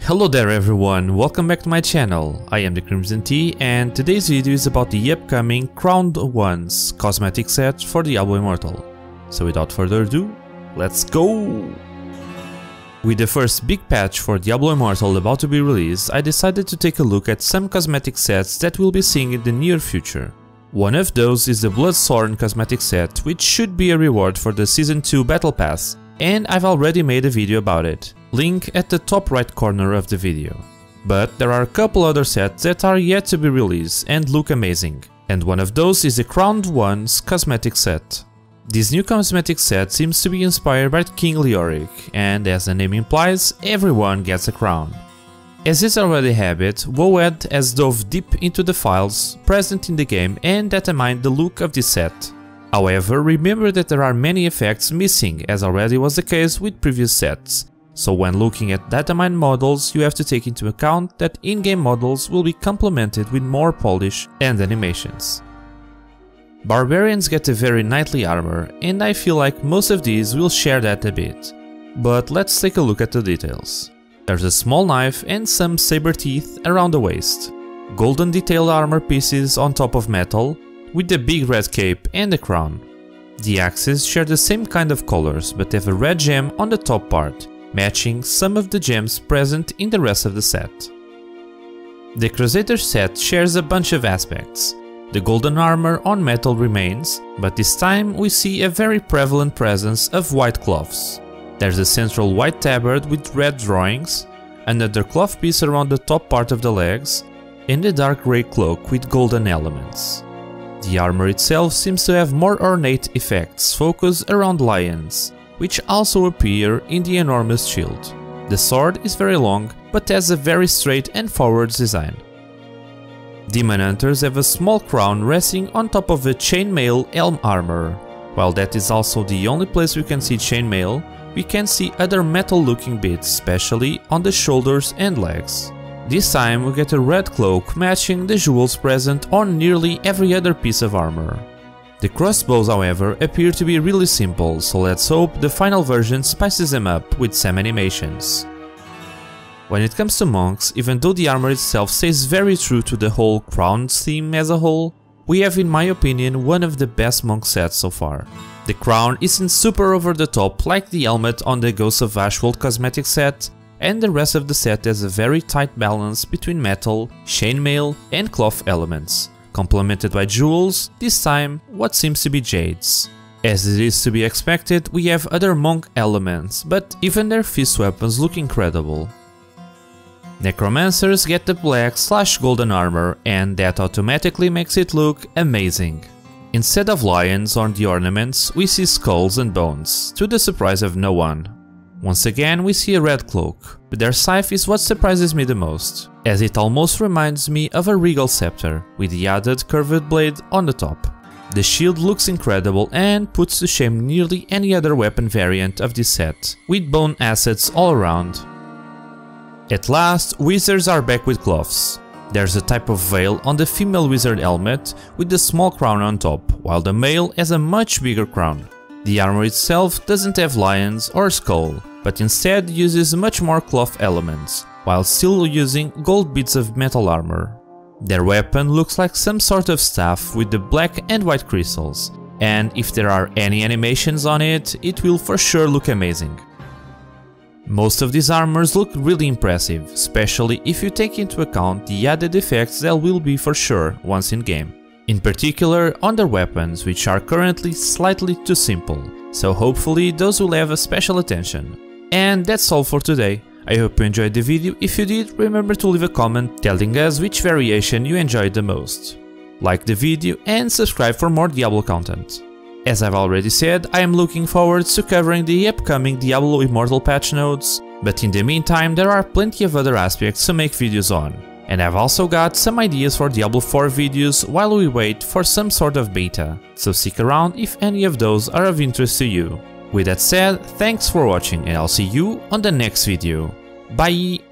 Hello there everyone, welcome back to my channel. I am the Crimson Tea and today's video is about the upcoming Crowned Ones cosmetic set for Diablo Immortal. So without further ado, let's go! With the first big patch for Diablo Immortal about to be released, I decided to take a look at some cosmetic sets that we'll be seeing in the near future. One of those is the Bloodsworn cosmetic set, which should be a reward for the Season 2 Battle Pass, and I've already made a video about it. Link at the top right corner of the video. But there are a couple other sets that are yet to be released and look amazing, and one of those is the Crowned Ones cosmetic set. This new cosmetic set seems to be inspired by King Leoric, and as the name implies, everyone gets a crown. As is already habit, Wowhead has dove deep into the files present in the game and datamined the look of this set. However, remember that there are many effects missing, as already was the case with previous sets. So when looking at datamined models, you have to take into account that in-game models will be complemented with more polish and animations. Barbarians get a very knightly armor, and I feel like most of these will share that a bit. But let's take a look at the details. There's a small knife and some saber teeth around the waist. Golden detailed armor pieces on top of metal, with the big red cape and the crown. The axes share the same kind of colors, but have a red gem on the top part, matching some of the gems present in the rest of the set. The Crusader set shares a bunch of aspects. The golden armor on metal remains, but this time we see a very prevalent presence of white cloths. There's a central white tabard with red drawings, another cloth piece around the top part of the legs, and a dark grey cloak with golden elements. The armor itself seems to have more ornate effects focused around lions, which also appear in the enormous shield. The sword is very long, but has a very straight and forward design. Demon Hunters have a small crown resting on top of a chainmail helm armor. While that is also the only place we can see chainmail, we can see other metal looking bits, especially on the shoulders and legs. This time we get a red cloak matching the jewels present on nearly every other piece of armor. The crossbows, however, appear to be really simple, so let's hope the final version spices them up with some animations. When it comes to monks, even though the armor itself stays very true to the whole crowned theme as a whole, we have in my opinion one of the best monk sets so far. The crown isn't super over the top like the helmet on the Ghost of Ashwold cosmetic set, and the rest of the set has a very tight balance between metal, chainmail and cloth elements, complemented by jewels, this time what seems to be jades. As it is to be expected, we have other monk elements, but even their fist weapons look incredible. Necromancers get the black/golden armor, and that automatically makes it look amazing. Instead of lions on the ornaments, we see skulls and bones, to the surprise of no one. Once again we see a red cloak, but their scythe is what surprises me the most, as it almost reminds me of a regal scepter, with the added curved blade on the top. The shield looks incredible and puts to shame nearly any other weapon variant of this set, with bone assets all around. At last, wizards are back with cloths. There's a type of veil on the female wizard helmet with the small crown on top, while the male has a much bigger crown. The armor itself doesn't have lions or skull, but instead uses much more cloth elements, while still using gold bits of metal armor. Their weapon looks like some sort of staff with the black and white crystals, and if there are any animations on it, it will for sure look amazing. Most of these armors look really impressive, especially if you take into account the added effects there will be for sure once in game. In particular on their weapons, which are currently slightly too simple, so hopefully those will have a special attention. And that's all for today. I hope you enjoyed the video. If you did, remember to leave a comment telling us which variation you enjoyed the most. Like the video and subscribe for more Diablo content. As I've already said, I am looking forward to covering the upcoming Diablo Immortal patch notes, but in the meantime there are plenty of other aspects to make videos on. And I've also got some ideas for Diablo 4 videos while we wait for some sort of beta, so stick around if any of those are of interest to you. With that said, thanks for watching and I'll see you on the next video. Bye!